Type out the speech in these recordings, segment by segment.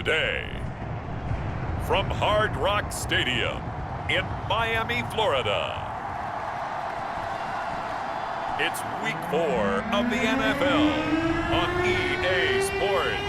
Today, from Hard Rock Stadium in Miami, Florida, it's Week 4 of the NFL on EA Sports.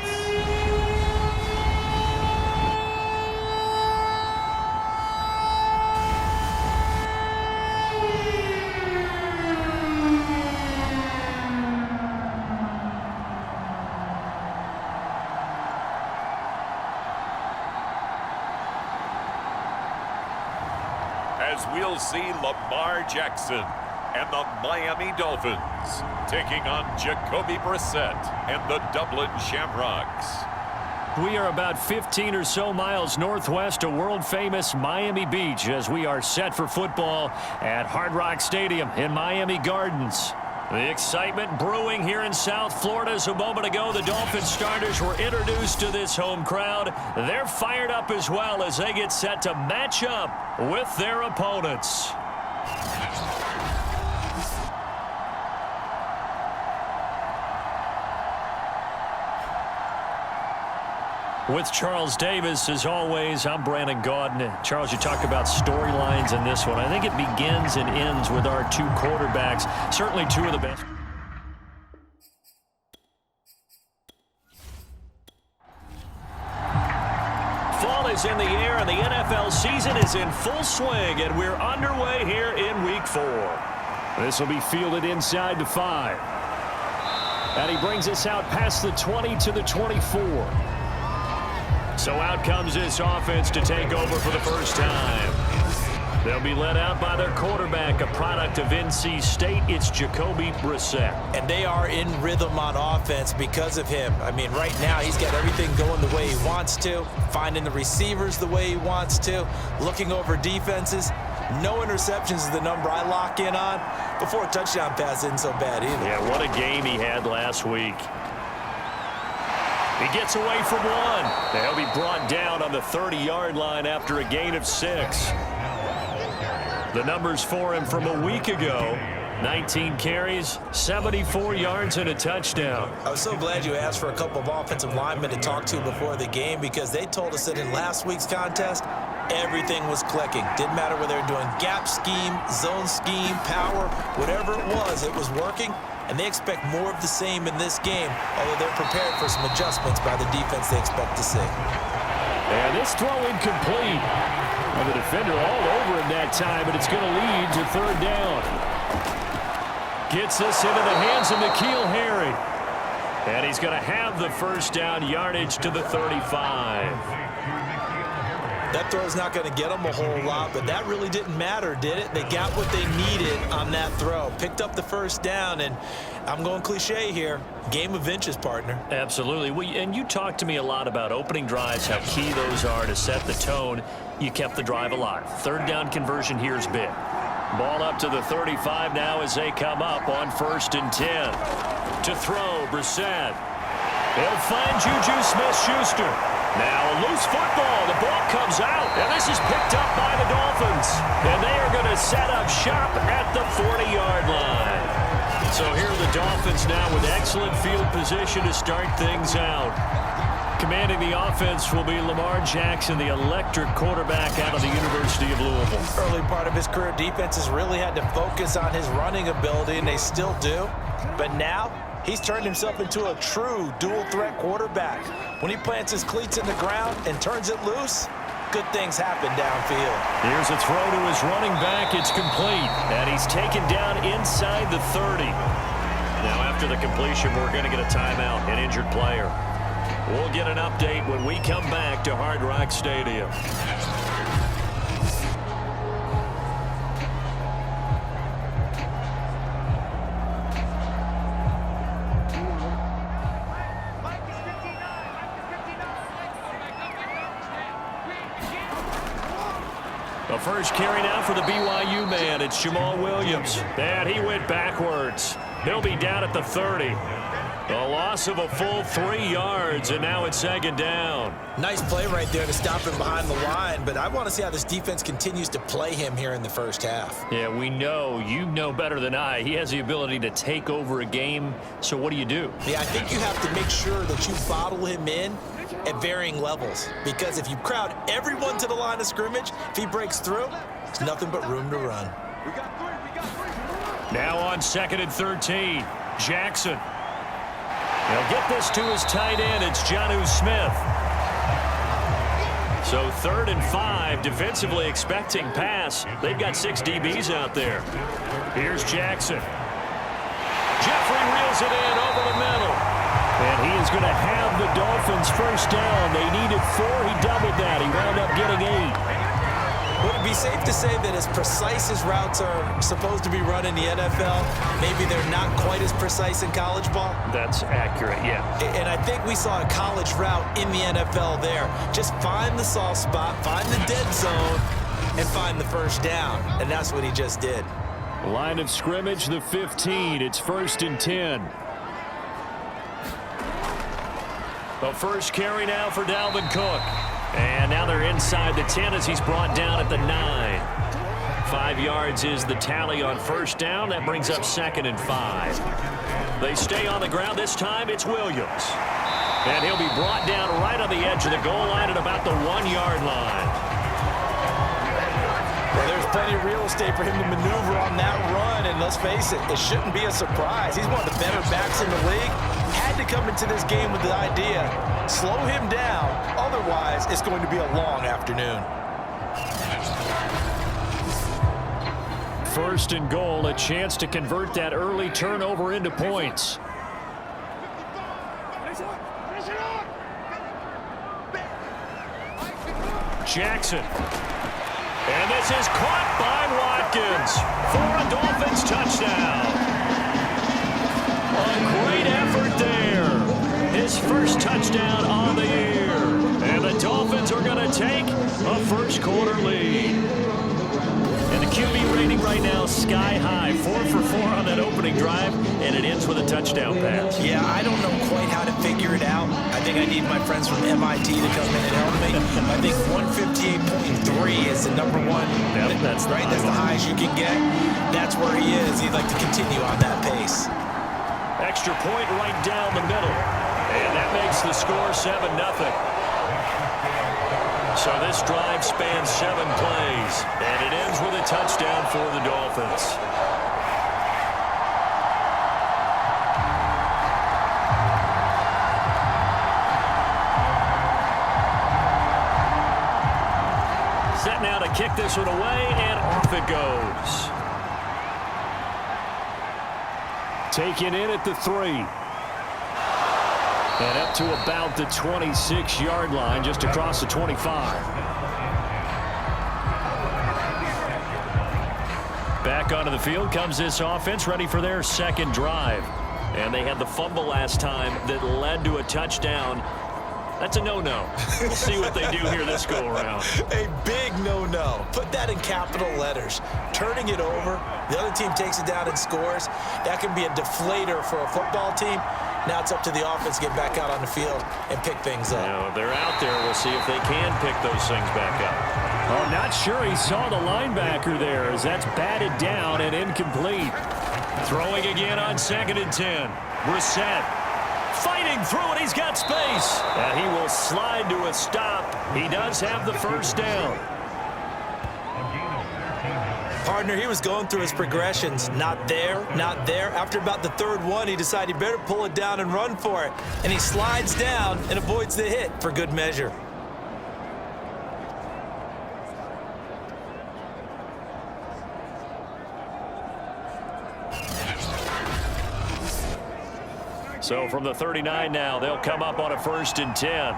As we'll see Lamar Jackson and the Miami Dolphins taking on Jacoby Brissett and the Dublin Shamrocks. We are about 15 or so miles northwest of world-famous Miami Beach as we are set for football at Hard Rock Stadium in Miami Gardens. The excitement brewing here in South Florida. As a moment ago, the Dolphins starters were introduced to this home crowd. They're fired up as well as they get set to match up with their opponents. With Charles Davis, as always, I'm Brandon Gaudin. Charles, you talked about storylines in this one. I think it begins and ends with our two quarterbacks, certainly two of the best. Fall is in the air, and the NFL season is in full swing, and we're underway here in Week 4. This will be fielded inside the 5. And he brings us out past the 20 to the 24. So out comes this offense to take over for the first time. They'll be led out by their quarterback, a product of NC State. It's Jacoby Brissett. And they are in rhythm on offense because of him. I mean, right now he's got everything going the way he wants to, finding the receivers the way he wants to, looking over defenses. No interceptions is the number I lock in on. Before a touchdown pass isn't so bad either. Yeah, what a game he had last week. He gets away from one. He'll be brought down on the 30-yard line after a gain of 6. The numbers for him from a week ago: 19 carries, 74 yards, and a touchdown. I was so glad you asked for a couple of offensive linemen to talk to before the game, because they told us that in last week's contest, everything was clicking. Didn't matter whether they were doing gap scheme, zone scheme, power, whatever it was working. And they expect more of the same in this game, although they're prepared for some adjustments by the defense they expect to see. And this throw incomplete. And the defender all over him that time, but it's going to lead to 3rd down. Gets this into the hands of N'Keal Harry. And he's going to have the first down yardage to the 35. That throw's not going to get them a whole lot, but that really didn't matter, did it? They got what they needed on that throw. Picked up the first down, and I'm going cliche here. Game of inches, partner. Absolutely. And you talked to me a lot about opening drives, how key those are to set the tone. You kept the drive alive. 3rd down conversion here is big. Ball up to the 35 now as they come up on 1st and 10. To throw, Brissett. He'll find Juju Smith-Schuster. Now a loose football. The ball comes out, and this is picked up by the Dolphins. And they are going to set up shop at the 40-yard line. So here are the Dolphins now with excellent field position to start things out. Commanding the offense will be Lamar Jackson, the electric quarterback out of the University of Louisville. Early part of his career, defenses really had to focus on his running ability, and they still do. But now he's turned himself into a true dual-threat quarterback. When he plants his cleats in the ground and turns it loose, good things happen downfield. Here's a throw to his running back. It's complete, and he's taken down inside the 30. Now, after the completion, we're going to get a timeout, an injured player. We'll get an update when we come back to Hard Rock Stadium. The first carry now for the BYU man. It's Jamal Williams. And he went backwards. He'll be down at the 30. A loss of a full 3 yards, and now it's 2nd down. Nice play right there to stop him behind the line, but I want to see how this defense continues to play him here in the first half. Yeah, we know. You know better than I. He has the ability to take over a game, so what do you do? Yeah, I think you have to make sure that you bottle him in at varying levels. Because if you crowd everyone to the line of scrimmage, if he breaks through, there's nothing but room to run. Now on 2nd and 13, Jackson. He'll get this to his tight end. It's Jonnu Smith. So 3rd and 5, defensively expecting pass. They've got 6 DBs out there. Here's Jackson. Jeffrey reels it in over the middle. And he is going to have the Dolphins first down. They needed 4. He doubled that. He wound up getting 8. Would it be safe to say that as precise as routes are supposed to be run in the NFL, maybe they're not quite as precise in college ball? That's accurate, yeah. And I think we saw a college route in the NFL there. Just find the soft spot, find the dead zone, and find the first down. And that's what he just did. Line of scrimmage, the 15. It's 1st and 10. The first carry now for Dalvin Cook. And now they're inside the 10 as he's brought down at the 9. 5 yards is the tally on first down. That brings up 2nd and 5. They stay on the ground. This time it's Williams. And he'll be brought down right on the edge of the goal line at about the 1-yard line. Well, there's plenty of real estate for him to maneuver on that run. And let's face it, it shouldn't be a surprise. He's one of the better backs in the league. Had to come into this game with the idea, slow him down, otherwise it's going to be a long afternoon. 1st and goal, a chance to convert that early turnover into points. Jackson. And this is caught by Watkins for a Dolphins touchdown. A great effort there. His first touchdown on the year. And the Dolphins are going to take a first-quarter lead. And the QB rating right now sky high. 4 for 4 on that opening drive, and it ends with a touchdown pass. Yeah, I don't know quite how to figure it out. I think I need my friends from MIT to come in and help me. I think 158.3 is the number one. Yep, that's right. That's the highest you can get. That's where he is. He'd like to continue on that pace. Extra point right down the middle. And that makes the score 7-0. So this drive spans 7 plays. And it ends with a touchdown for the Dolphins. Set now to kick this one away, and off it goes. Taken in at the 3. And up to about the 26-yard line, just across the 25. Back onto the field comes this offense, ready for their second drive. And they had the fumble last time that led to a touchdown. That's a no-no. We'll see what they do here this go-around. A big no-no. Put that in capital letters. Turning it over, the other team takes it down and scores. That can be a deflator for a football team. Now it's up to the offense to get back out on the field and pick things up. You know, they're out there. We'll see if they can pick those things back up. Oh, not sure he saw the linebacker there as that's batted down and incomplete. Throwing again on 2nd and 10. Brissett fighting through it. He's got space. And he will slide to a stop. He does have the first down. Partner, he was going through his progressions. Not there, not there. After about the 3rd one, he decided he better pull it down and run for it. And he slides down and avoids the hit for good measure. So from the 39 now, they'll come up on a 1st and 10.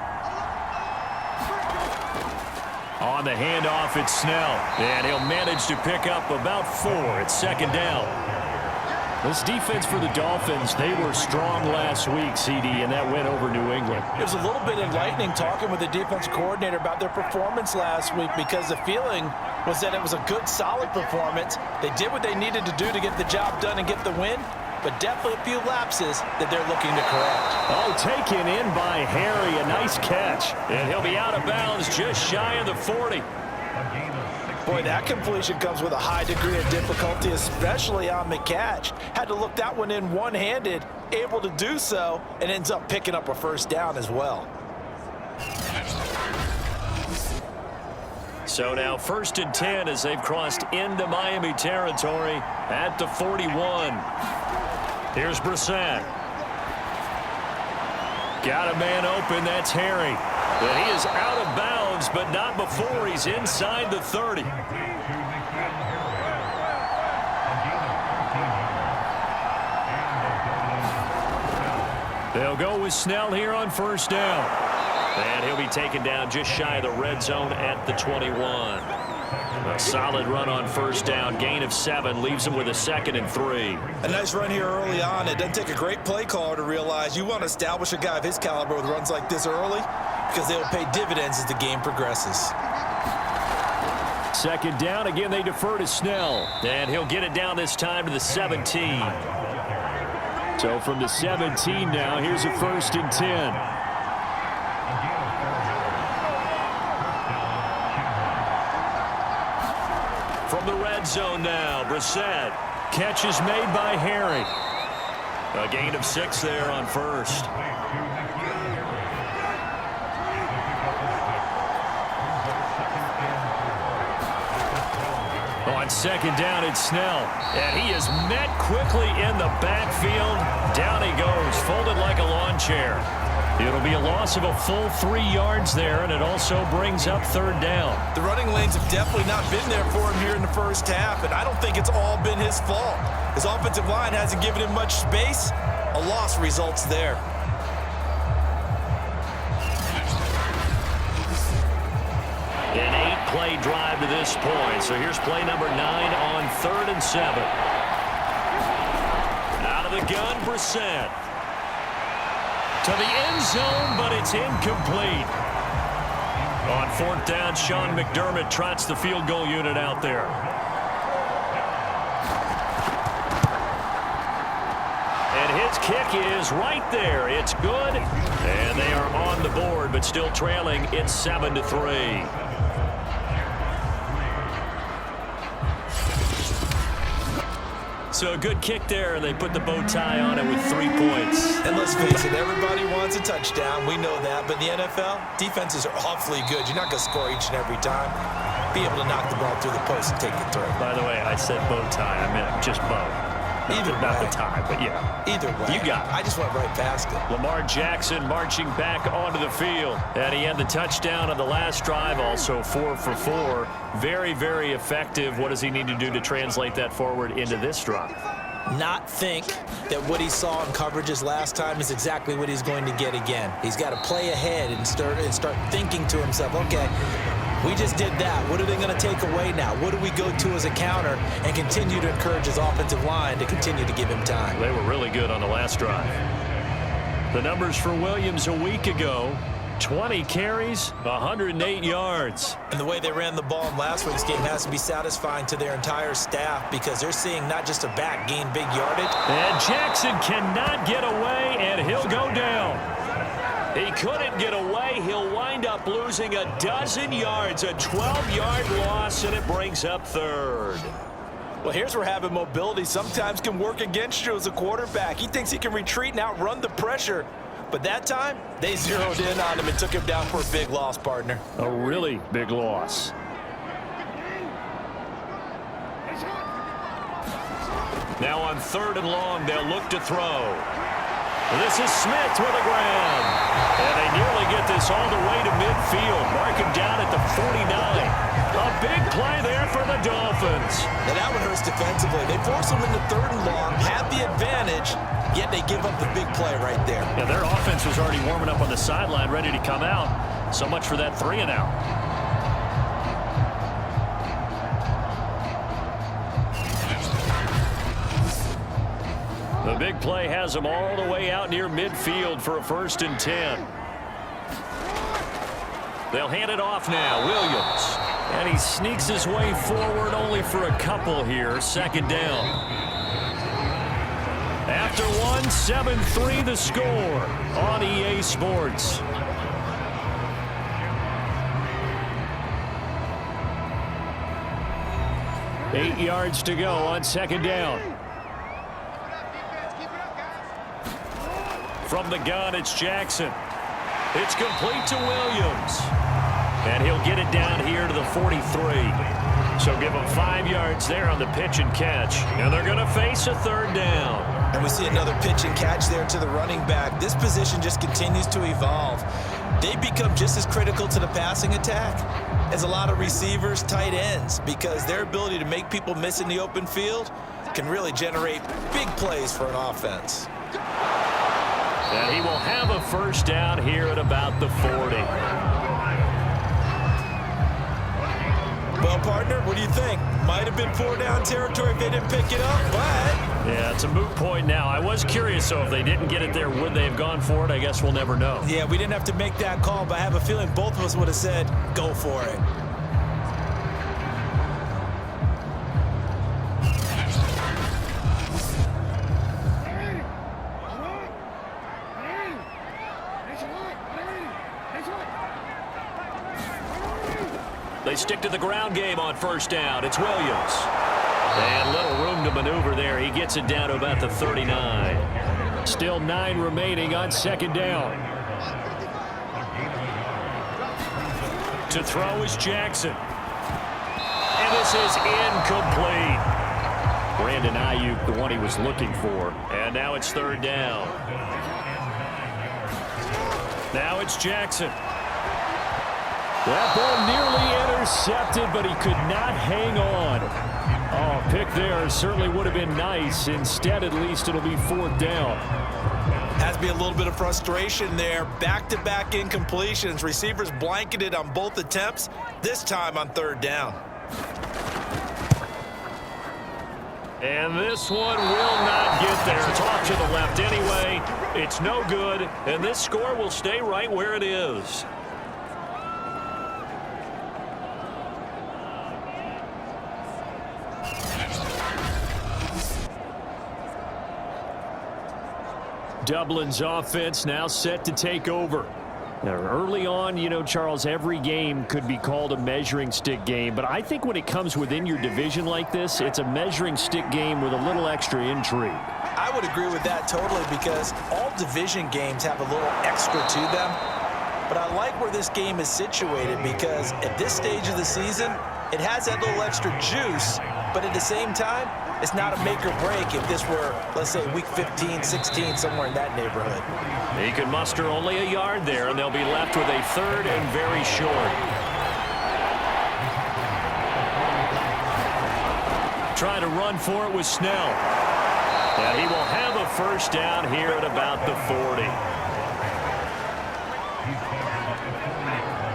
On the handoff, it's Snell. And he'll manage to pick up about 4. It's 2nd down. This defense for the Dolphins, they were strong last week, CD, and that went over New England. It was a little bit enlightening talking with the defense coordinator about their performance last week because the feeling was that it was a good, solid performance. They did what they needed to do to get the job done and get the win, but definitely a few lapses that they're looking to correct. Oh, taken in by Harry. A nice catch. And he'll be out of bounds just shy of the 40. Boy, that completion comes with a high degree of difficulty, especially on the catch. Had to look that one in one-handed, able to do so, and ends up picking up a first down as well. So now 1st and 10 as they've crossed into Miami territory at the 41. Here's Brissett. Got a man open. That's Harry. But he is out of bounds, but not before he's inside the 30. They'll go with Snell here on 1st down. And he'll be taken down just shy of the red zone at the 21. A solid run on 1st down. Gain of 7 leaves him with a 2nd and 3. A nice run here early on. It doesn't take a great play caller to realize you want to establish a guy of his caliber with runs like this early because they'll pay dividends as the game progresses. 2nd down. Again, they defer to Snell. And he'll get it down this time to the 17. So from the 17 now, here's a 1st and 10. From the red zone now, Brissett. Catch is made by Harry. A gain of 6 there on 1st. On 2nd down, it's Snell. And he is met quickly in the backfield. Down he goes, folded like a lawn chair. It'll be a loss of a full 3 yards there, and it also brings up 3rd down. The running lanes have definitely not been there for him here in the first half, and I don't think it's all been his fault. His offensive line hasn't given him much space. A loss results there. An 8-play drive to this point. So here's play number 9 on 3rd and 7. Out of the gun, Brissett. To the end zone, but it's incomplete. On 4th down, Sean McDermott trots the field goal unit out there. And his kick is right there. It's good. And they are on the board, but still trailing. It's 7-3. So a good kick there, and they put the bow tie on it with 3 points. And let's face it, everybody wants a touchdown. We know that. But in the NFL, defenses are awfully good. You're not going to score each and every time. Be able to knock the ball through the post and take the throw. By the way, I said bow tie. I meant just bow. Not the tie, but yeah. Either way. You got it. I just went right past it. Lamar Jackson marching back onto the field. And he had the touchdown on the last drive, also 4 for 4. Very, very effective. What does he need to do to translate that forward into this drive? Not think that what he saw in coverages last time is exactly what he's going to get again. He's got to play ahead and start thinking to himself, okay, we just did that. What are they going to take away now? What do we go to as a counter? And continue to encourage his offensive line to continue to give him time. They were really good on the last drive. The numbers for Williams a week ago: 20 carries, 108 yards. And the way they ran the ball in last week's game has to be satisfying to their entire staff because they're seeing not just a back gain big yardage. And Jackson cannot get away, and he'll go down. He couldn't get away. He'll wind up losing 12 yards, a 12-yard loss, and it brings up 3rd. Well, here's where having mobility sometimes can work against you as a quarterback. He thinks he can retreat and outrun the pressure. But that time, they zeroed in on him and took him down for a big loss, partner. A really big loss. Now on 3rd and long, they'll look to throw. This is Smith with the ground. And they nearly get this all the way to midfield. Mark him down at the 49. A big play there for the Dolphins. Now that one hurts defensively. They force them into 3rd and long, have the advantage, yet they give up the big play right there. Yeah, their offense was already warming up on the sideline, ready to come out. So much for that 3 and out. The big play has them all the way out near midfield for a 1st and 10. They'll hand it off now. Williams. And he sneaks his way forward only for a couple here. 2nd down. After one, 7-3 the score on EA Sports. Eight yards to go on 2nd down. From the gun, it's Jackson. It's complete to Williams. And he'll get it down here to the 43. So give him 5 yards there on the pitch and catch. And they're going to face a third down. And we see another pitch and catch there to the running back. This position just continues to evolve. They become just as critical to the passing attack as a lot of receivers, tight ends, because their ability to make people miss in the open field can really generate big plays for an offense. And he will have a first down here at about the 40. Well, partner, what do you think? Might have been 4-down territory if they didn't pick it up, but... Yeah, it's a moot point now. I was curious, so if they didn't get it there, would they have gone for it? I guess we'll never know. Yeah, we didn't have to make that call, but I have a feeling both of us would have said, go for it. They stick to the ground game on first down. It's Williams. And little room to maneuver there. He gets it down to about the 39. Still 9 remaining on second down. To throw is Jackson. And this is incomplete. Brandon Ayuk, the one he was looking for. And now it's third down. Now it's Jackson. That ball nearly intercepted, but he could not hang on. Oh, pick there certainly would have been nice. Instead, at least, it'll be fourth down. Has to be a little bit of frustration there. Back-to-back incompletions. Receivers blanketed on both attempts, this time on third down. And this one will not get there. It's off to the left anyway. It's no good, and this score will stay right where it is. Dublin's offense now set to take over. Now, early on, you know, Charles, every game could be called a measuring stick game, but I think when it comes within your division like this, it's a measuring stick game with a little extra intrigue. I would agree with that totally, because all division games have a little extra to them. But I like where this game is situated, because at this stage of the season, it has that little extra juice, but at the same time, it's not a make or break if this were, let's say, week 15, 16, somewhere in that neighborhood. He can muster only a yard there, and they'll be left with a third and very short. Trying to run for it with Snell. And he will have a first down here at about the 40.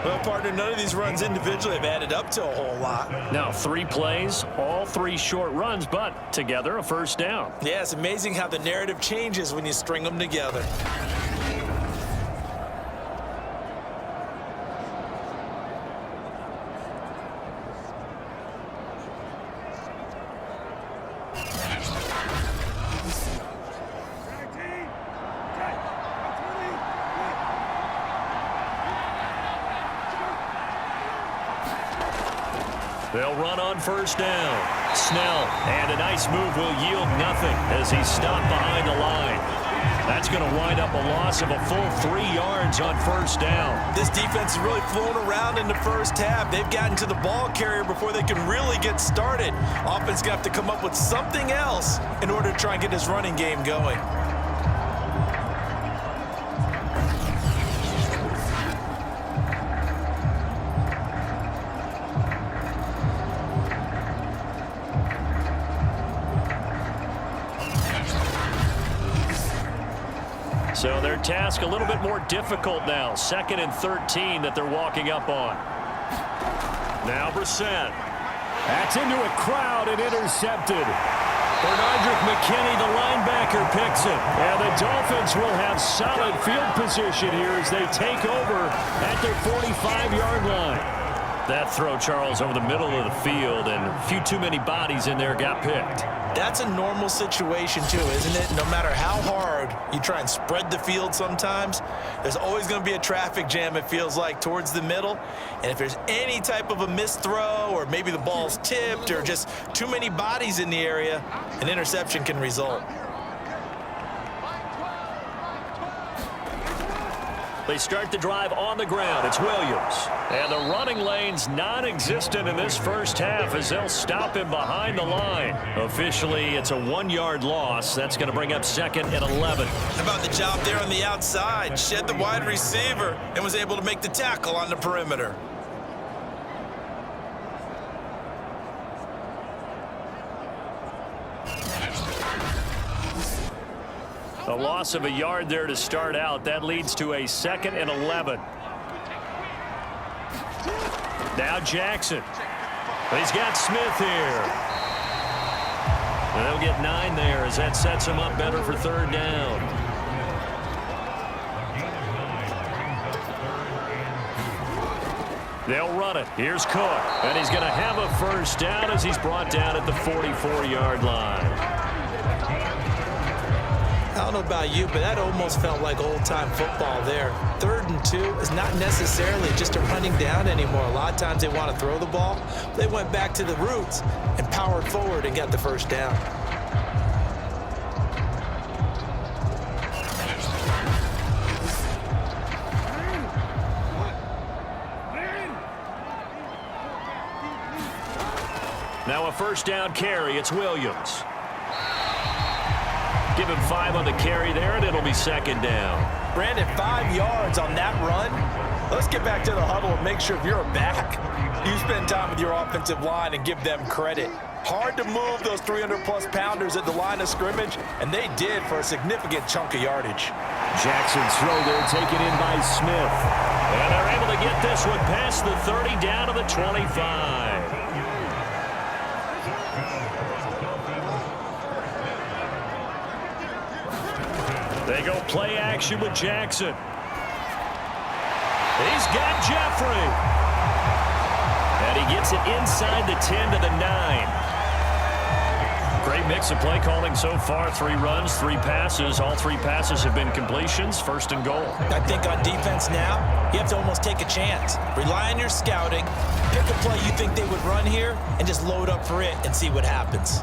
Well, partner, none of these runs individually have added up to a whole lot. Now, 3 plays, all 3 short runs, but together a first down. Yeah, it's amazing how the narrative changes when you string them together. They'll run on first down. Snell, and a nice move will yield nothing as he's stopped behind the line. That's going to wind up a loss of a full 3 yards on first down. This defense is really flown around in the first half. They've gotten to the ball carrier before they can really get started. Offense going to have to come up with something else in order to try and get this running game going. So their task a little bit more difficult now. 2nd and 13 that they're walking up on. Now Brissett. That's into a crowd and intercepted. Bernardrick McKinney, the linebacker, picks it. And the Dolphins will have solid field position here as they take over at their 45-yard line. That throw, Charles, over the middle of the field, and a few too many bodies in there got picked. That's a normal situation, too, isn't it? No matter how hard you try and spread the field sometimes, there's always going to be a traffic jam, it feels like, towards the middle. And if there's any type of a missed throw, or maybe the ball's tipped, or just too many bodies in the area, an interception can result. They start the drive on the ground. It's Williams. And the running lane's non-existent in this first half as they'll stop him behind the line. Officially, it's a 1-yard loss. That's going to bring up 2nd and 11. How about the job there on the outside? Shed the wide receiver and was able to make the tackle on the perimeter. A loss of a yard there to start out. That leads to a 2nd and 11. Now Jackson. He's got Smith here. And they'll get 9 there as that sets him up better for 3rd down. They'll run it. Here's Cook. And he's going to have a 1st down as he's brought down at the 44-yard line. I don't know about you, but that almost felt like old-time football there. 3rd and 2 is not necessarily just a running down anymore. A lot of times they want to throw the ball. They went back to the roots and powered forward and got the 1st down. Now a 1st down carry. It's Williams. Give him 5 on the carry there, and it'll be 2nd down. Brandon, 5 yards on that run. Let's get back to the huddle and make sure if you're a back, you spend time with your offensive line and give them credit. Hard to move those 300-plus pounders at the line of scrimmage, and they did for a significant chunk of yardage. Jackson's throw there taken in by Smith. And they're able to get this one past the 30 down to the 25. They go play action with Jackson. He's got Jeffrey. And he gets it inside the 10 to the 9. Great mix of play calling so far. 3 runs, 3 passes. All 3 passes have been completions. 1st and goal. I think on defense now, you have to almost take a chance. Rely on your scouting. Pick a play you think they would run here and just load up for it and see what happens.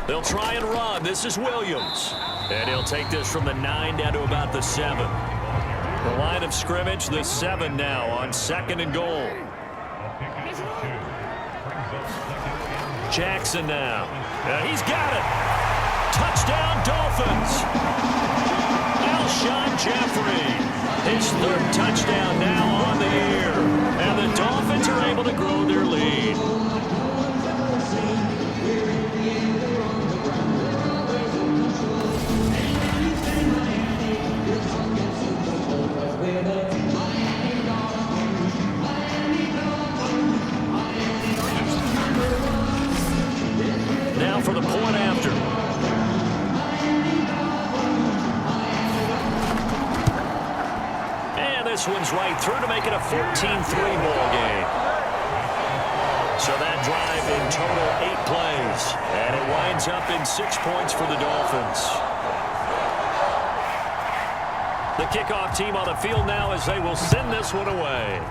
They'll try and run. This is Williams. And he'll take this from the 9 down to about the 7. The line of scrimmage, the 7 now on 2nd and goal. Jackson now. He's got it. Touchdown, Dolphins. Alshon Jeffrey. His 3rd touchdown now on the year. And the Dolphins are able to grow their lead. Now for the point after. And this one's right through to make it a 14-3 ball game. So that drive in total 8 plays. And it winds up in 6 points for the Dolphins. The kickoff team on the field now as they will send this one away.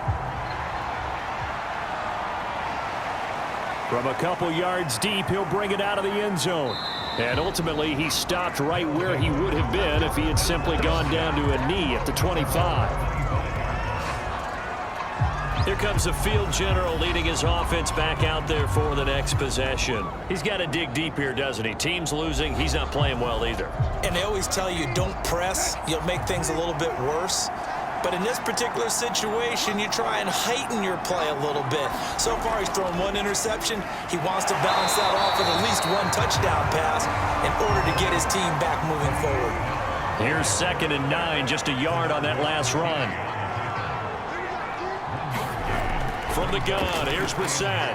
From a couple yards deep, he'll bring it out of the end zone. And ultimately, he stopped right where he would have been if he had simply gone down to a knee at the 25. Here comes the field general leading his offense back out there for the next possession. He's got to dig deep here, doesn't he? Team's losing. He's not playing well either. And they always tell you, don't press. You'll make things a little bit worse. But in this particular situation, you try and heighten your play a little bit. So far, he's thrown 1 interception. He wants to balance that off with at least 1 touchdown pass in order to get his team back moving forward. Here's 2nd and 9, just a yard on that last run. From the gun, here's Brissett.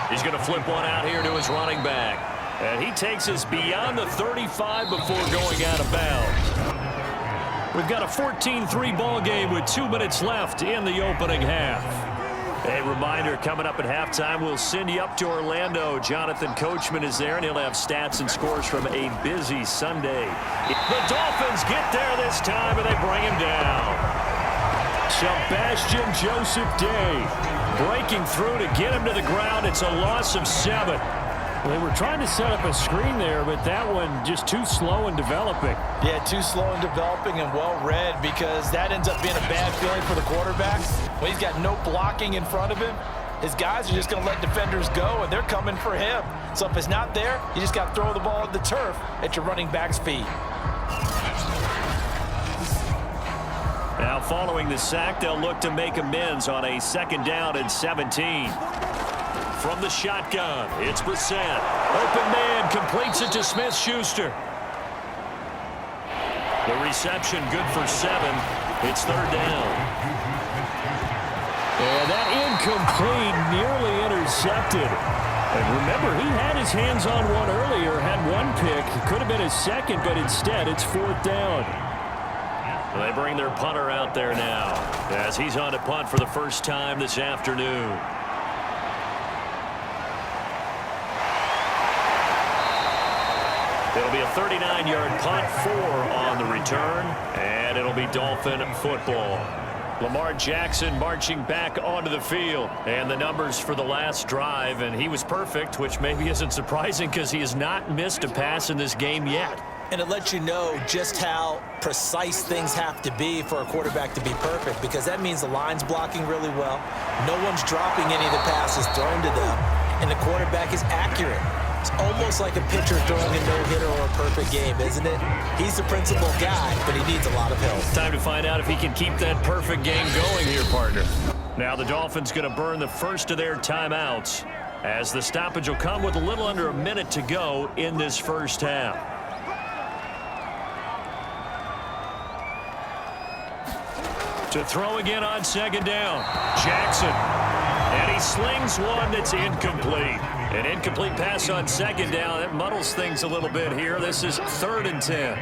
He's going to flip one out here to his running back. And he takes us beyond the 35 before going out of bounds. We've got a 14-3 ball game with 2 minutes left in the opening half. A reminder, coming up at halftime, we'll send you up to Orlando. Jonathan Coachman is there, and he'll have stats and scores from a busy Sunday. The Dolphins get there this time, and they bring him down. Sebastian Joseph Day breaking through to get him to the ground. It's a loss of 7. They were trying to set up a screen there, but that one just too slow in developing. Yeah, too slow in developing and well read, because that ends up being a bad feeling for the quarterback. When he's got no blocking in front of him, his guys are just going to let defenders go, and they're coming for him. So if it's not there, you just got to throw the ball at the turf at your running back's feet. Now following the sack, they'll look to make amends on a 2nd down and 17. From the shotgun, it's Brissett. Open man, completes it to Smith-Schuster. The reception good for 7. It's 3rd down. And that incomplete, nearly intercepted. And remember, he had his hands on one earlier, had one pick. Could have been his 2nd, but instead it's 4th down. They bring their punter out there now, as he's on to punt for the first time this afternoon. It'll be a 39-yard punt, 4 on the return, and it'll be Dolphin football. Lamar Jackson marching back onto the field, and the numbers for the last drive, and he was perfect, which maybe isn't surprising because he has not missed a pass in this game yet. And it lets you know just how precise things have to be for a quarterback to be perfect, because that means the line's blocking really well. No one's dropping any of the passes thrown to them, and the quarterback is accurate. It's almost like a pitcher throwing a no-hitter or a perfect game, isn't it? He's the principal guy, but he needs a lot of help. Time to find out if he can keep that perfect game going here, partner. Now the Dolphins going to burn the first of their timeouts, as the stoppage will come with a little under a minute to go in this first half. To throw again on 2nd down, Jackson. And he slings one that's incomplete. An incomplete pass on 2nd down. That muddles things a little bit here. This is 3rd and 10.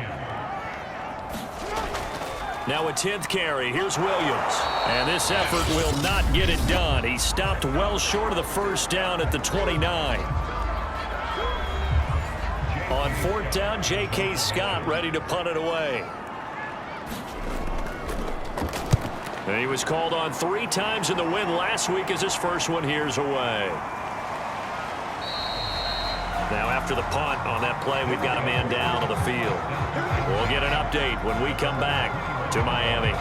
Now a 10th carry. Here's Williams. And this effort will not get it done. He stopped well short of the first down at the 29. On 4th down, J.K. Scott ready to punt it away. And he was called on 3 times in the win last week, as his first one here's away. Now after the punt on that play, we've got a man down on the field. We'll get an update when we come back to Miami.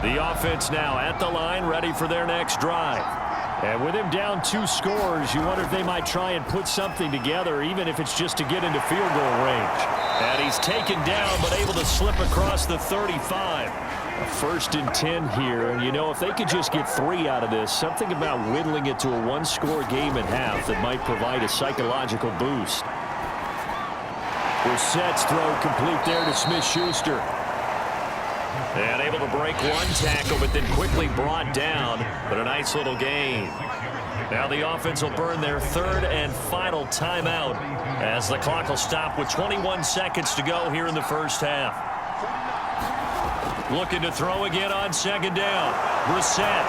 The offense now at the line, ready for their next drive. And with him down 2 scores, you wonder if they might try and put something together, even if it's just to get into field goal range. And he's taken down, but able to slip across the 35. A 1st and 10 here, and you know, if they could just get 3 out of this, something about whittling it to a 1-score game at half that might provide a psychological boost. Brissett's throw complete there to Smith-Schuster. And able to break one tackle, but then quickly brought down. But a nice little gain. Now the offense will burn their 3rd and final timeout, as the clock will stop with 21 seconds to go here in the first half. Looking to throw again on 2nd down. Brissett.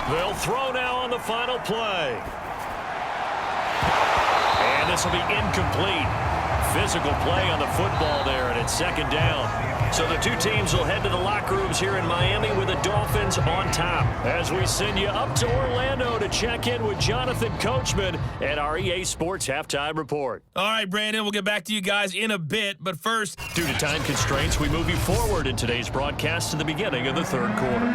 They'll throw now on the final play. And this will be incomplete. Physical play on the football there, and it's 2nd down. So the 2 teams will head to the locker rooms here in Miami with the Dolphins on top, as we send you up to Orlando to check in with Jonathan Coachman at our EA Sports Halftime Report. All right, Brandon, we'll get back to you guys in a bit, but first, due to time constraints, we move you forward in today's broadcast to the beginning of the 3rd quarter.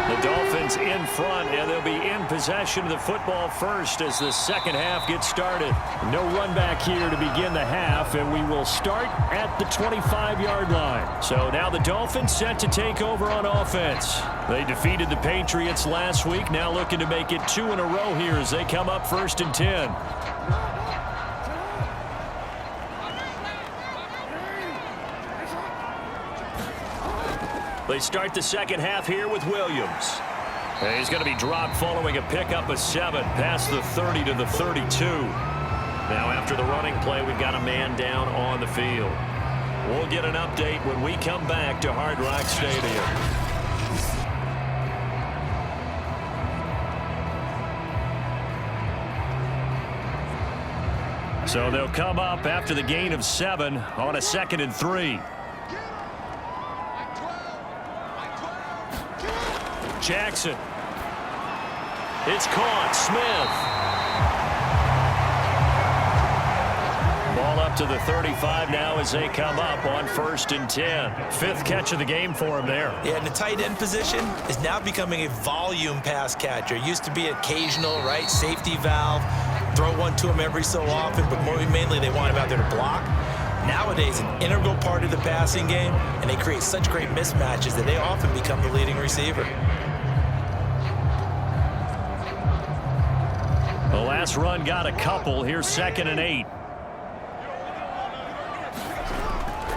The Dolphins in front, and they'll be in possession of the football first as the second half gets started. No run back here to begin the half, and we will start at the 25-yard line. So now the Dolphins set to take over on offense. They defeated the Patriots last week, now looking to make it 2 in a row here as they come up 1st and 10. They start the second half here with Williams. And he's going to be dropped following a pickup of 7 past the 30 to the 32. Now after the running play, we've got a man down on the field. We'll get an update when we come back to Hard Rock Stadium. So they'll come up after the gain of 7 on a 2nd and 3. Jackson. It's caught. Smith. Ball up to the 35 now as they come up on 1st and 10. 5th catch of the game for him there. Yeah, and the tight end position is now becoming a volume pass catcher. It used to be occasional, right, safety valve. Throw one to him every so often, but mainly they want him out there to block. Nowadays, an integral part of the passing game, and they create such great mismatches that they often become the leading receiver. The last run got a couple. Here's 2nd and 8.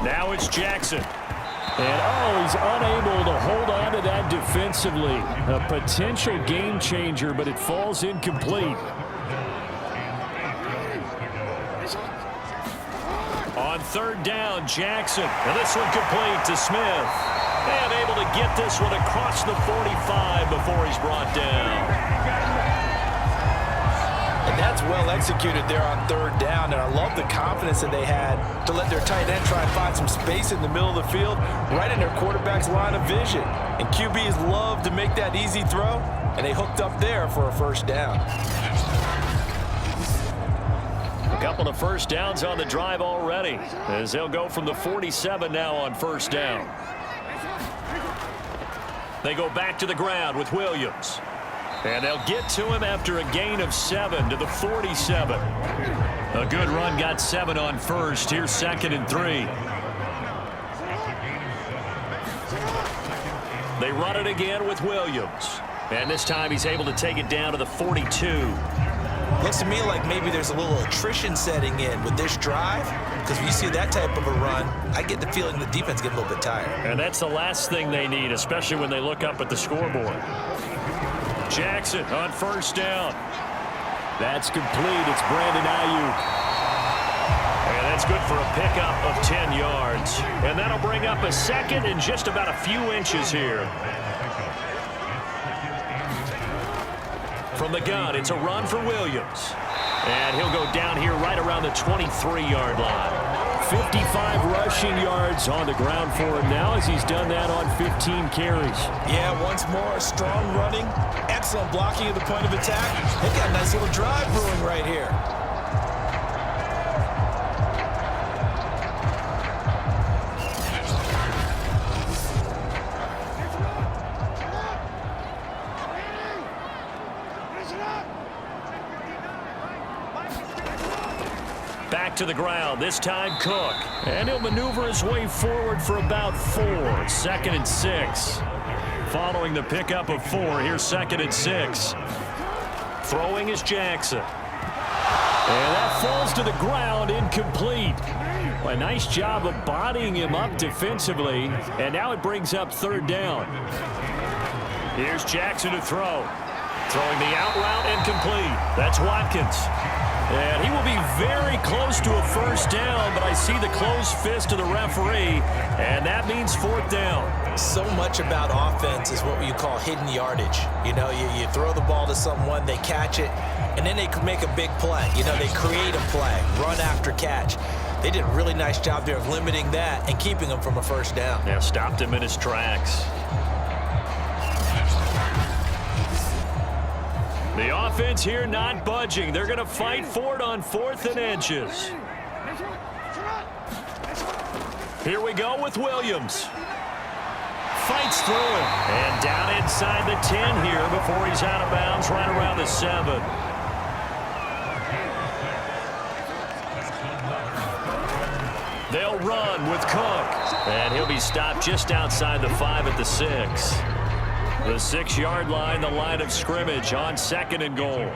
Now it's Jackson. And, he's unable to hold on to that defensively. A potential game changer, but it falls incomplete. On 3rd down, Jackson. And this one complete to Smith. And able to get this one across the 45 before he's brought down. And that's well executed there on 3rd down. And I love the confidence that they had to let their tight end try and find some space in the middle of the field, right in their quarterback's line of vision. And QBs love to make that easy throw, and they hooked up there for a 1st down. A couple of 1st downs on the drive already, as they'll go from the 47 now on 1st down. They go back to the ground with Williams. And they'll get to him after a gain of 7 to the 47. A good run got 7 on 1st. Here's 2nd and 3. They run it again with Williams. And this time he's able to take it down to the 42. Looks to me like maybe there's a little attrition setting in with this drive, because when you see that type of a run, I get the feeling the defense gets a little bit tired. And that's the last thing they need, especially when they look up at the scoreboard. Jackson on 1st down. That's complete. It's Brandon Ayuk. And that's good for a pickup of 10 yards. And that'll bring up a 2nd and just about a few inches here. From the gun, it's a run for Williams. And he'll go down here right around the 23-yard line. 55 rushing yards on the ground for him now, as he's done that on 15 carries. Yeah, once more, strong running, excellent blocking at the point of attack. They've got a nice little drive brewing right here. Back to the ground, this time Cook. And he'll maneuver his way forward for about 4. 2nd and 6. Following the pickup of 4, here's 2nd and 6. Throwing is Jackson. And that falls to the ground, incomplete. A nice job of bodying him up defensively. And now it brings up 3rd down. Here's Jackson to throw. Throwing the out route incomplete. That's Watkins. And he will be very close to a 1st down, but I see the closed fist of the referee, and that means 4th down. So much about offense is what you call hidden yardage. You know, you throw the ball to someone, they catch it, and then they can make a big play. You know, they create a play, run after catch. They did a really nice job there of limiting that and keeping him from a 1st down. Yeah, stopped him in his tracks. The offense here not budging. They're going to fight for it on 4th and inches. Here we go with Williams. Fights through it. And down inside the 10 here before he's out of bounds right around the 7. They'll run with Cook. And he'll be stopped just outside the 5 at the 6. The 6-yard line, the line of scrimmage on 2nd and goal.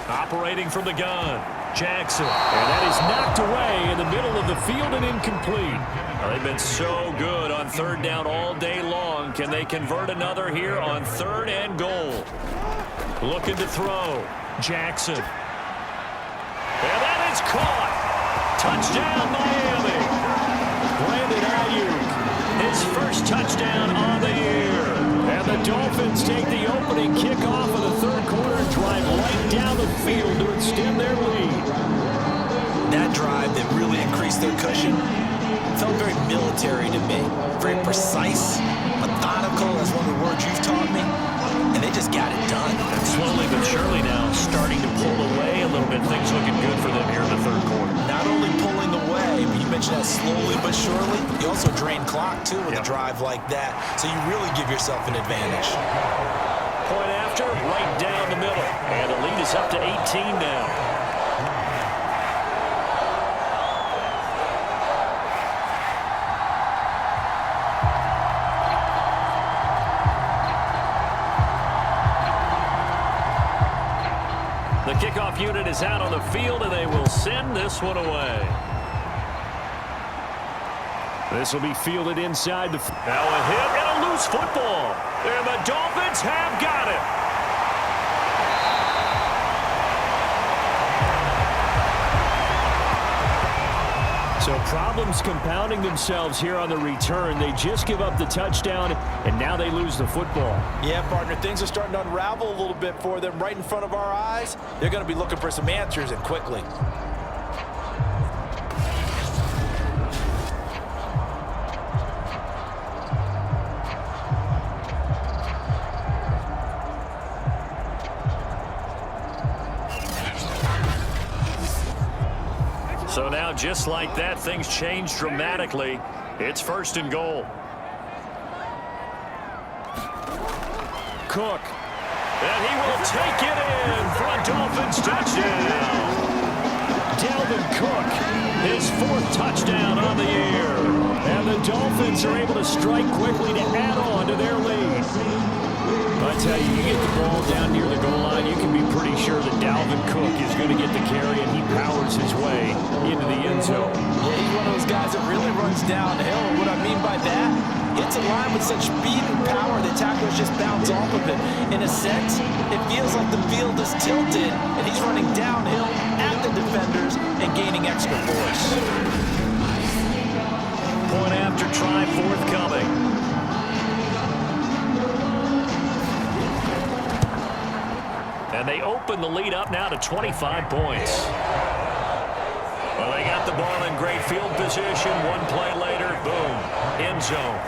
Operating from the gun, Jackson. And that is knocked away in the middle of the field and incomplete. Well, they've been so good on third down all day long. Can they convert another here on 3rd and goal? Looking to throw. Jackson. And that is caught. Touchdown, Miami. Brandon Ayuk, his first touchdown on the year. And the Dolphins take the opening kickoff of the 3rd quarter and drive right down the field to extend their lead. That drive that really increased their cushion felt very military to me. Very precise, methodical, that's one of the words you've taught me. And they just got it done. And slowly but surely now starting to pull away a little bit. Things looking good for them here in the 3rd quarter. Not only pulling away, but you mentioned that slowly but surely. You also drain clock, too, with a drive like that. So you really give yourself an advantage. Point after, right down the middle. And the lead is up to 18 now. The kickoff unit is out on the field, and they will send this one away. This will be fielded inside the... Now a hit and a loose football. And the Dolphins have got it. So problems compounding themselves here on the return. They just give up the touchdown, and now they lose the football. Yeah, partner, things are starting to unravel a little bit for them right in front of our eyes. They're going to be looking for some answers, and quickly. So now, just like that, things change dramatically. It's 1st and goal. Cook. And he will take it in for a Dolphins touchdown. Dalvin Cook, His 4th touchdown on the year. and the Dolphins are able to strike quickly to add on to their lead. I tell you, you get the ball down near the goal line, you can be pretty sure that Dalvin Cook is going to get the carry, and he powers his way into the end zone. Yeah, he's one of those guys that really runs downhill. And what I mean by that, it's a line with such speed and power that tacklers just bounce off of it. In a sense, it feels like the field is tilted, and he's running downhill at the defenders and gaining extra force. Point after try forthcoming. And they open the lead up now to 25 points. Well, they got the ball in great field position. One play later, boom, end zone.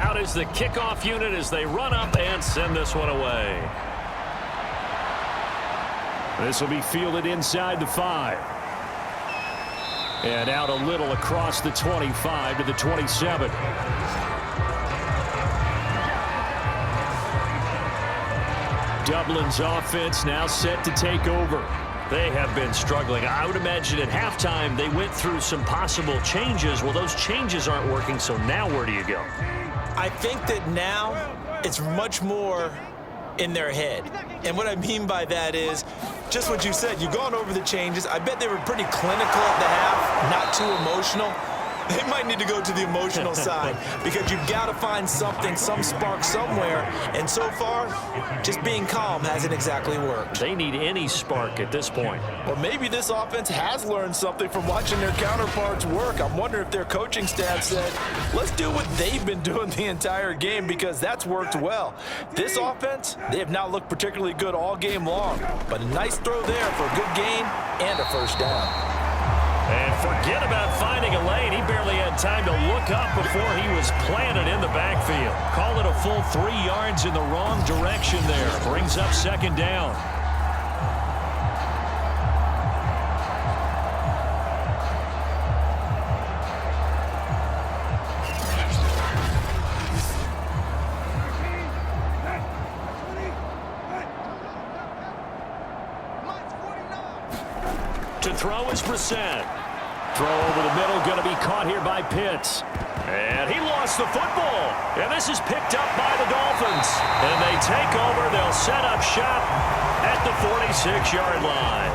Out is the kickoff unit as they run up and send this one away. This will be fielded inside the 5. And out a little across the 25 to the 27. Dublin's offense now set to take over. They have been struggling. I would imagine at halftime they went through some possible changes. Well, those changes aren't working, so now where do you go? I think that now it's much more in their head. And what I mean by that is just what you said. You've gone over the changes. I bet they were pretty clinical at the half, not too emotional. They might need to go to the emotional side because you've got to find something, some spark somewhere. And so far, just being calm hasn't exactly worked. They need any spark at this point. Or maybe this offense has learned something from watching their counterparts work. I'm wondering if their coaching staff said, let's do what they've been doing the entire game because that's worked well. This offense, they have not looked particularly good all game long. But a nice throw there for a good gain and a first down. And forget about finding a lane. He barely had time to look up before he was planted in the backfield. Call it a full 3 yards in the wrong direction there. Brings up second down. To throw is Brissett. Throw over the middle, going to be caught here by Pitts. And he lost the football. And this is picked up by the Dolphins. And they take over. They'll set up shop at the 46-yard line.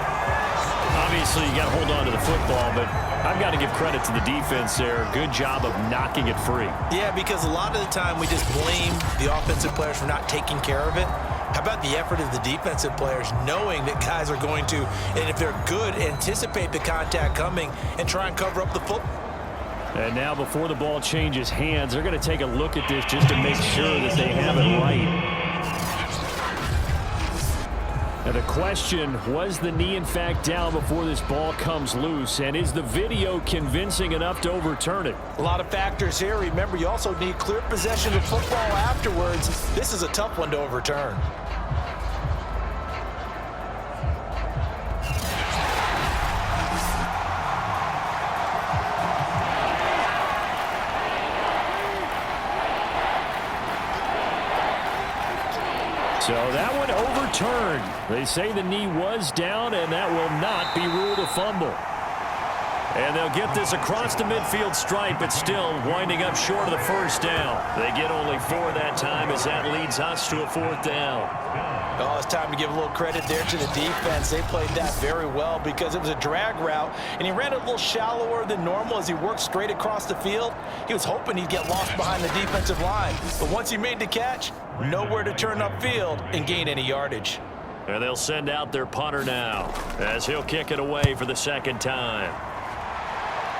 Obviously, you got to hold on to the football, but I've got to give credit to the defense there. Good job of knocking it free. Yeah, because a lot of the time we just blame the offensive players for not taking care of it. How about the effort of the defensive players knowing that guys are going to, and if they're good, anticipate the contact coming and try and cover up the football. And now before the ball changes hands, they're going to take a look at this just to make sure that they have it right. And the question, was the knee in fact down before this ball comes loose? And is the video convincing enough to overturn it? A lot of factors here. Remember, you also need clear possession of football afterwards. This is a tough one to overturn. So that one overturned. They say the knee was down, and that will not be ruled a fumble. And they'll get this across the midfield stripe, but still winding up short of the first down. They get only 4 that time as that leads us to a 4th down. Oh, it's time to give a little credit there to the defense. They played that very well because it was a drag route, and he ran it a little shallower than normal as he worked straight across the field. He was hoping he'd get lost behind the defensive line, but once he made the catch, nowhere to turn upfield and gain any yardage. And they'll send out their punter now as he'll kick it away for the 2nd time.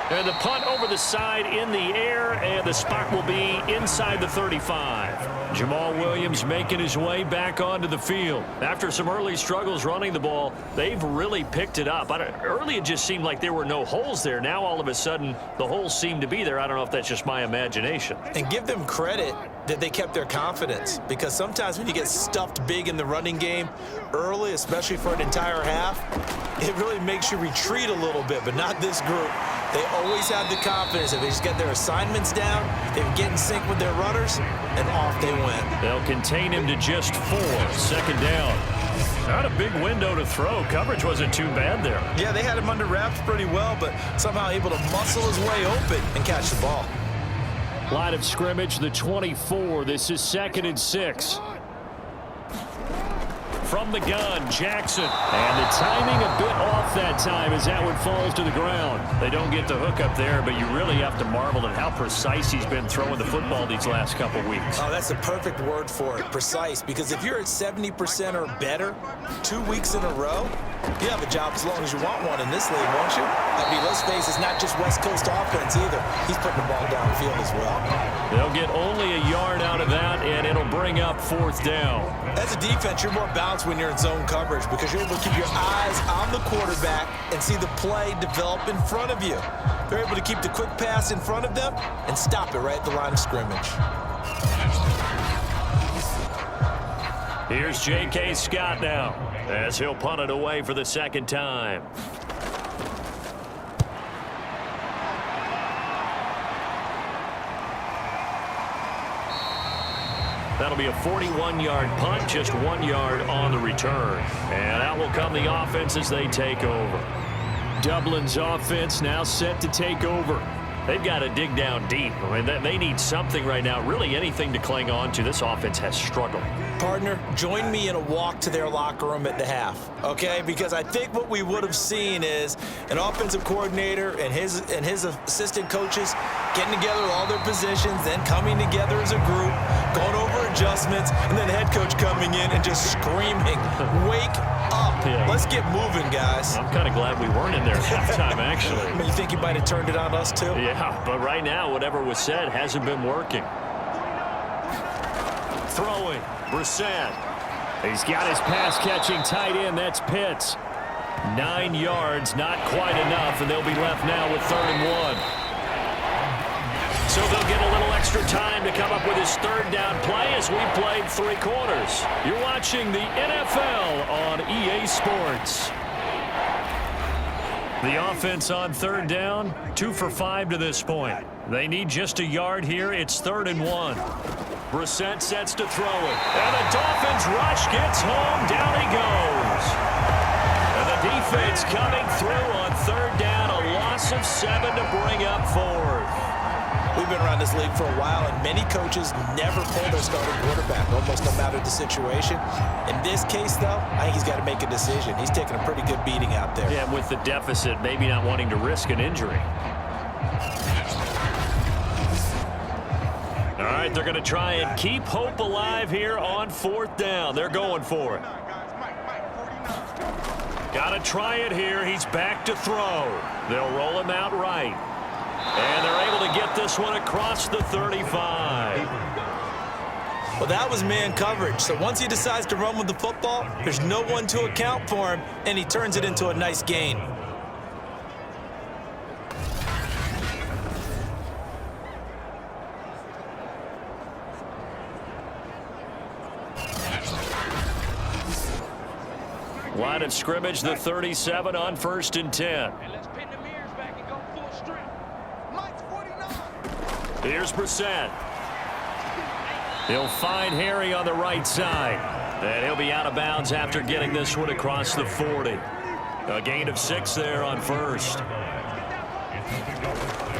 And the punt over the side in the air, and the spot will be inside the 35. Jamal Williams making his way back onto the field. After some early struggles running the ball, they've really picked it up. Early it just seemed like there were no holes there. Now all of a sudden the holes seem to be there. I don't know if that's just my imagination. And give them credit that they kept their confidence, because sometimes when you get stuffed big in the running game early, especially for an entire half, it really makes you retreat a little bit, but not this group. They always have the confidence. If they just get their assignments down, they can get in sync with their runners, and off they went. They'll contain him to just 4. 2nd down. Not a big window to throw. Coverage wasn't too bad there. Yeah, they had him under wraps pretty well, but somehow able to muscle his way open and catch the ball. Line of scrimmage, the 24. This is 2nd and 6. From the gun, Jackson. And the timing a bit off that time as that one falls to the ground. They don't get the hook up there, but you really have to marvel at how precise he's been throwing the football these last couple weeks. Oh, that's the perfect word for it, precise. Because if you're at 70% or better 2 weeks in a row, you have a job as long as you want one in this league, won't you? I mean, let's face it's not just West Coast offense either. He's putting the ball downfield as well. They'll get only a yard out of that, and it'll bring up 4th down. As a defense, you're more balanced when you're in zone coverage because you're able to keep your eyes on the quarterback and see the play develop in front of you. They're able to keep the quick pass in front of them and stop it right at the line of scrimmage. Here's J.K. Scott now as he'll punt it away for the 2nd time. That'll be a 41-yard punt, just 1 yard on the return. And out will come the offense as they take over. Dublin's offense now set to take over. They've got to dig down deep. I mean, they need something right now, really anything to cling on to. This offense has struggled. Partner, join me in a walk to their locker room at the half, okay? Because I think what we would have seen is an offensive coordinator and his assistant coaches getting together all their positions, then coming together as a group, going over adjustments, and then head coach coming in and just screaming, wake up. Yeah. Let's get moving, guys. I'm kind of glad we weren't in there at halftime, actually. I mean, you think you might have turned it on us, too? Yeah, but right now, whatever was said hasn't been working. Throwing, Brissett. He's got his pass-catching tight end. That's Pitts. 9 yards, not quite enough, and they'll be left now with 3rd and 1. So they'll get a little extra time to come up with his 3rd down play as we played 3 quarters. You're watching the NFL on EA Sports. The offense on 3rd down, 2 for 5 to this point. They need just a yard here. It's 3rd and 1. Brissett sets to throw it. And the Dolphins rush gets home. Down he goes. And the defense coming through on third down. A loss of 7 to bring up fourth. We've been around this league for a while, and many coaches never pull their starting quarterback, almost no matter the situation. In this case, though, I think he's got to make a decision. He's taking a pretty good beating out there. Yeah, with the deficit, maybe not wanting to risk an injury. All right, they're going to try and keep hope alive here on fourth down. They're going for it. Got to try it here. He's back to throw. They'll roll him out right. And they're able to get this one across the 35. Well, that was man coverage. So once he decides to run with the football, there's no one to account for him, and he turns it into a nice gain. Line of scrimmage, the 37 on 1st and 10. Here's Brissett. He'll find Harry on the right side. And he'll be out of bounds after getting this one across the 40. A gain of 6 there on first.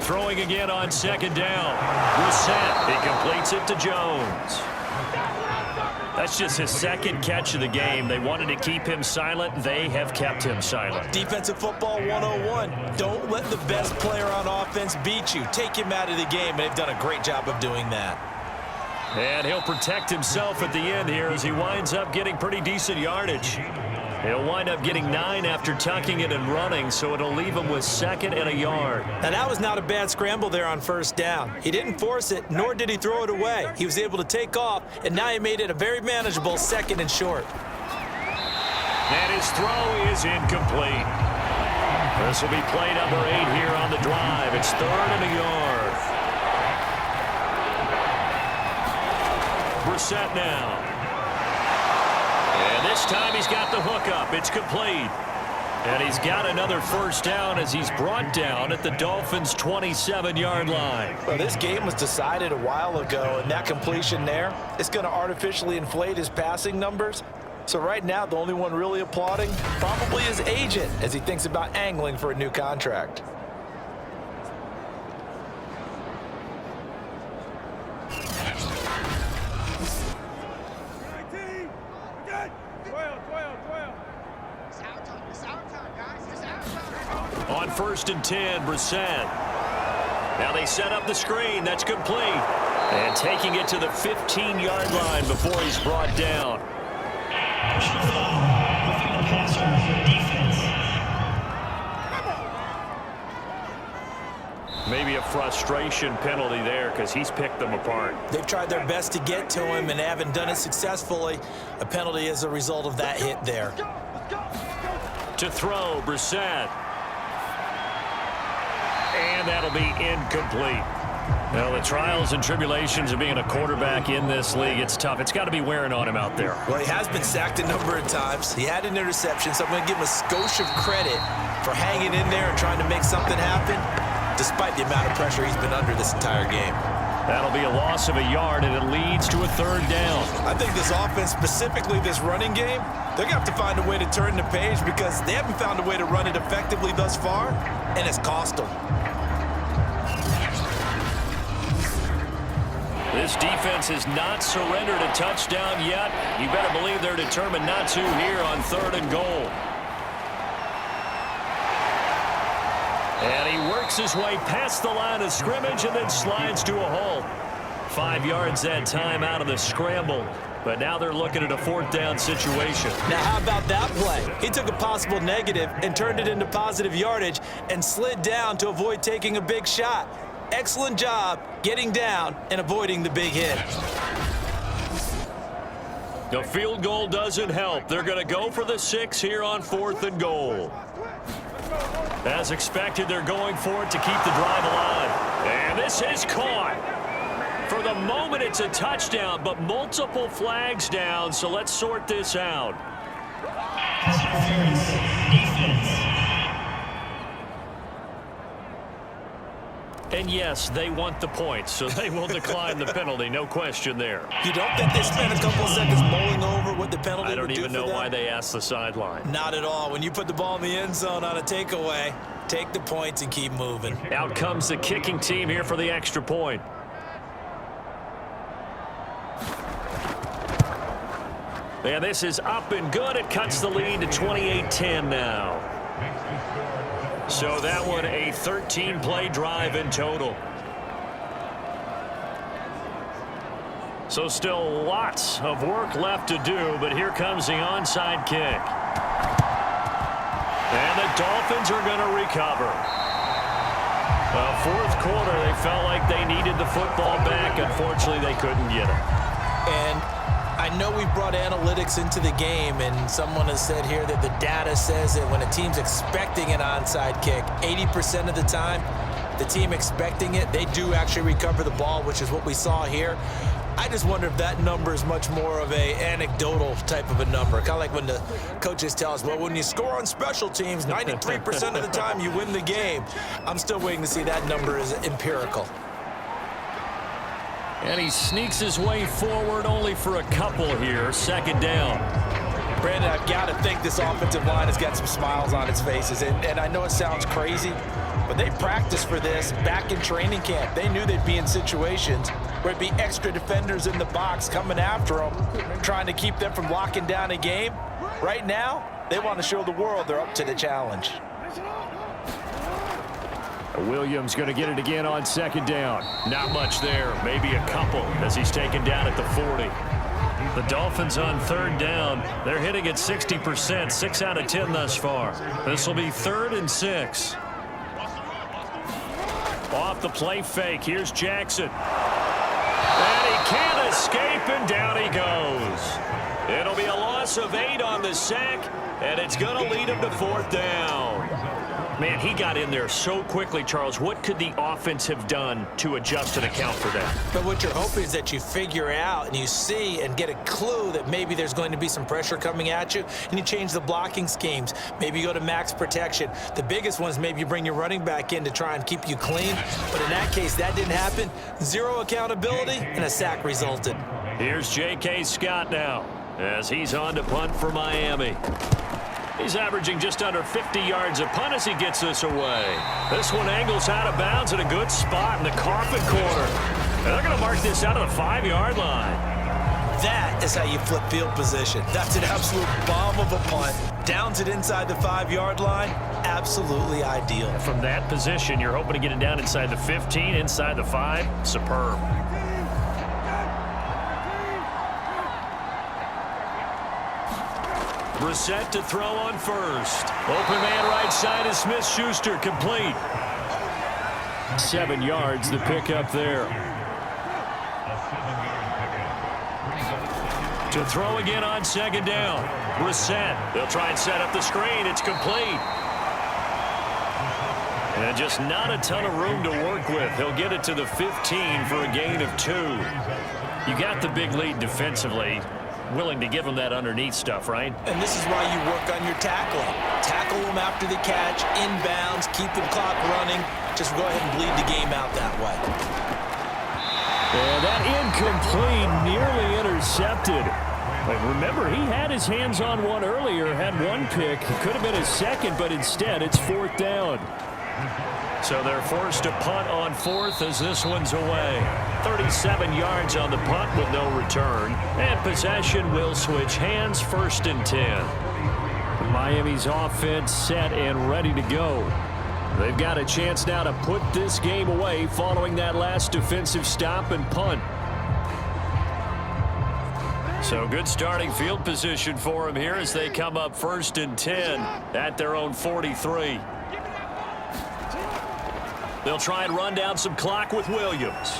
Throwing again on 2nd down. Brissett. He completes it to Jones. That's just his 2nd catch of the game. They wanted to keep him silent. They have kept him silent. Defensive football 101. Don't let the best player on offense beat you. Take him out of the game, and they've done a great job of doing that. And he'll protect himself at the end here as he winds up getting pretty decent yardage. He'll wind up getting 9 after tucking it and running, so it'll leave him with 2nd and a yard. Now, that was not a bad scramble there on 1st down. He didn't force it, nor did he throw it away. He was able to take off, and now he made it a very manageable 2nd and short. And his throw is incomplete. This will be play number 8 here on the drive. It's 3rd and a yard. Brissett now. And this time he's got the hook up. It's complete. And he's got another 1st down as he's brought down at the Dolphins' 27-yard line. Well, this game was decided a while ago, and that completion there is going to artificially inflate his passing numbers. So right now, the only one really applauding probably his agent as he thinks about angling for a new contract. On 1st and 10, Brissett. Now they set up the screen. That's complete. And taking it to the 15-yard line before he's brought down. Maybe a frustration penalty there because he's picked them apart. They've tried their best to get to him and haven't done it successfully. A penalty as a result of that hit there. To throw, Brissett. And that'll be incomplete. Well, the trials and tribulations of being a quarterback in this league, it's tough. It's got to be wearing on him out there. Well, he has been sacked a number of times. He had an interception, so I'm going to give him a skosh of credit for hanging in there and trying to make something happen, despite the amount of pressure he's been under this entire game. That'll be a loss of a yard, and it leads to a 3rd down. I think this offense, specifically this running game, they're going to have to find a way to turn the page because they haven't found a way to run it effectively thus far, and it's cost them. This defense has not surrendered a touchdown yet. You better believe they're determined not to here on 3rd and goal. And he works his way past the line of scrimmage and then slides to a halt. 5 yards that time out of the scramble. But now they're looking at a 4th down situation. Now, how about that play? He took a possible negative and turned it into positive yardage and slid down to avoid taking a big shot. Excellent job getting down and avoiding the big hit. The field goal doesn't help. They're going to go for the 6 here on 4th and goal. As expected, they're going for it to keep the drive alive. And this is caught. For the moment, it's a touchdown, but multiple flags down, so let's sort this out. And yes, they want the points, so they will decline the penalty. No question there. You don't think they spent a couple of seconds mulling over what the penalty would do for them? I don't even know why they asked the sideline. Not at all. When you put the ball in the end zone on a takeaway, take the points and keep moving. Out comes the kicking team here for the extra point. And this is up and good. It cuts the lead to 28-10 now. So that one a 13-play drive in total. So still lots of work left to do, but here comes the onside kick. And the Dolphins are going to recover. Well, fourth quarter, they felt like they needed the football back. Unfortunately, they couldn't get it. And I know we brought analytics into the game, and someone has said here that the data says that when a team's expecting an onside kick, 80% of the time, the team expecting it, they do actually recover the ball, which is what we saw here. I just wonder if that number is much more of a anecdotal type of a number. Kind of like when the coaches tell us, well, when you score on special teams, 93% of the time you win the game. I'm still waiting to see that number is empirical. And he sneaks his way forward only for a couple here. Second down. Brandon, I've got to think this offensive line has got some smiles on its faces. And I know it sounds crazy, but they practiced for this back in training camp. They knew they'd be in situations where it'd be extra defenders in the box coming after them, trying to keep them from locking down a game. Right now, they want to show the world they're up to the challenge. Williams going to get it again on second down. Not much there, maybe a couple as he's taken down at the 40. The Dolphins on third down. They're hitting at 60%, 6 out of 10 thus far. This will be 3rd and 6. Off the play fake, here's Jackson. And he can't escape, and down he goes. It'll be a loss of 8 on the sack, and it's going to lead him to 4th down. Man, he got in there so quickly, Charles. What could the offense have done to adjust and account for that? But what you're hoping is that you figure out and you see and get a clue that maybe there's going to be some pressure coming at you, and you change the blocking schemes. Maybe you go to max protection. The biggest one is maybe you bring your running back in to try and keep you clean. But in that case, that didn't happen. 0 accountability, and a sack resulted. Here's J.K. Scott now as he's on to punt for Miami. He's averaging just under 50 yards a punt as he gets this away. This one angles out of bounds at a good spot in the coffin corner. And they're going to mark this out of the 5-yard line. That is how you flip field position. That's an absolute bomb of a punt. Downs it inside the 5-yard line. Absolutely ideal. From that position, you're hoping to get it down inside the 15, inside the 5. Superb. Brissett to throw on first. Open man right side is Smith-Schuster, complete. 7 yards, the pickup there. To throw again on second down. Brissett, they'll try and set up the screen. It's complete. And just not a ton of room to work with. He'll get it to the 15 for a gain of 2. You got the big lead defensively. Willing to give them that underneath stuff, right? And this is why you work on your tackling. Tackle them after the catch, inbounds, keep the clock running. Just go ahead and bleed the game out that way. And that incomplete, nearly intercepted. But remember, he had his hands on one earlier, had one pick. It could have been his second, but instead it's 4th down. So they're forced to punt on 4th as this one's away. 37 yards on the punt with no return. And possession will switch hands, 1st and 10. Miami's offense set and ready to go. They've got a chance now to put this game away following that last defensive stop and punt. So good starting field position for them here as they come up 1st and 10 at their own 43. They'll try and run down some clock with Williams.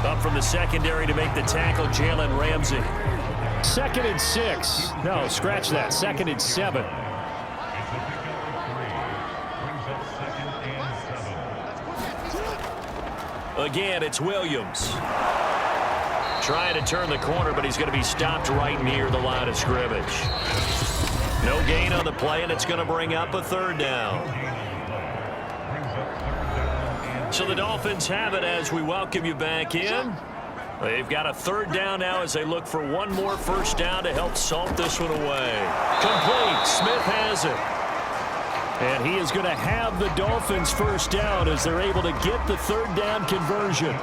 Up from the secondary to make the tackle, Jalen Ramsey. 2nd and 6. No, scratch that. 2nd and 7. Again, it's Williams. Trying to turn the corner, but he's going to be stopped right near the line of scrimmage. No gain on the play, and it's going to bring up a 3rd down. So the Dolphins have it as we welcome you back in. They've got a third down now as they look for one more first down to help salt this one away. Complete. Smith has it. And he is going to have the Dolphins first down as they're able to get the third down conversion.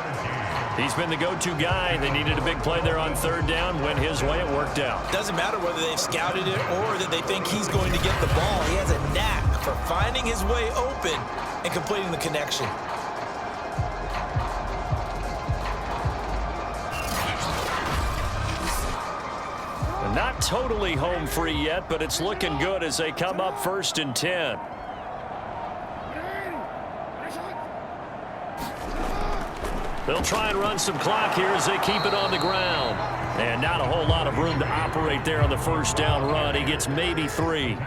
He's been the go-to guy. They needed a big play there on third down. Went his way. It worked out. Doesn't matter whether they've scouted it or that they think he's going to get the ball. He has a knack for finding his way open and completing the connection. Not totally home free yet, but it's looking good as they come up 1st and 10. They'll try and run some clock here as they keep it on the ground. And not a whole lot of room to operate there on the first down run. He gets maybe 3.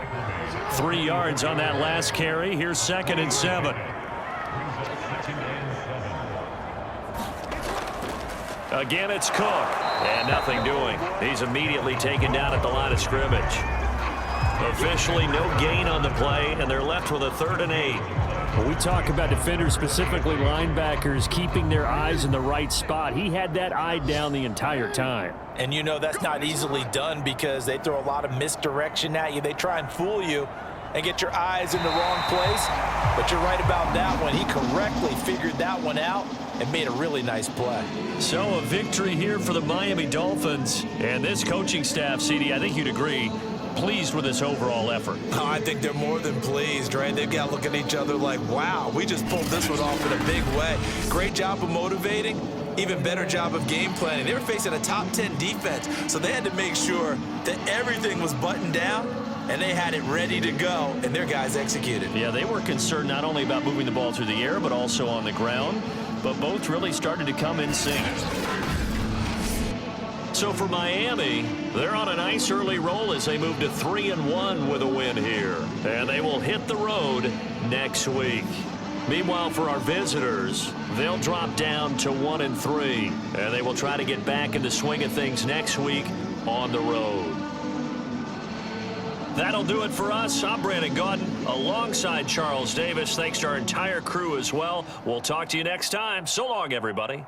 3 yards on that last carry. Here's 2nd and 7. Again, it's Cook. And nothing doing. He's immediately taken down at the line of scrimmage. Officially no gain on the play, and they're left with a 3rd and 8. When we talk about defenders, specifically linebackers, keeping their eyes in the right spot, he had that eye down the entire time. And you know that's not easily done because they throw a lot of misdirection at you. They try and fool you and get your eyes in the wrong place. But you're right about that one. He correctly figured that one out and made a really nice play. So a victory here for the Miami Dolphins. And this coaching staff, CD, I think you'd agree, pleased with this overall effort. Oh, I think they're more than pleased, right? They've got to look at each other like, wow, we just pulled this one off in a big way. Great job of motivating. Even better job of game planning. They were facing a top 10 defense, so they had to make sure that everything was buttoned down and they had it ready to go, and their guys executed. Yeah, they were concerned not only about moving the ball through the air, but also on the ground. But both really started to come in sync. So for Miami, they're on a nice early roll as they move to 3-1 with a win here. And they will hit the road next week. Meanwhile, for our visitors, they'll drop down to 1-3. And they will try to get back in the swing of things next week on the road. That'll do it for us. I'm Brandon Gaudin alongside Charles Davis. Thanks to our entire crew as well. We'll talk to you next time. So long, everybody.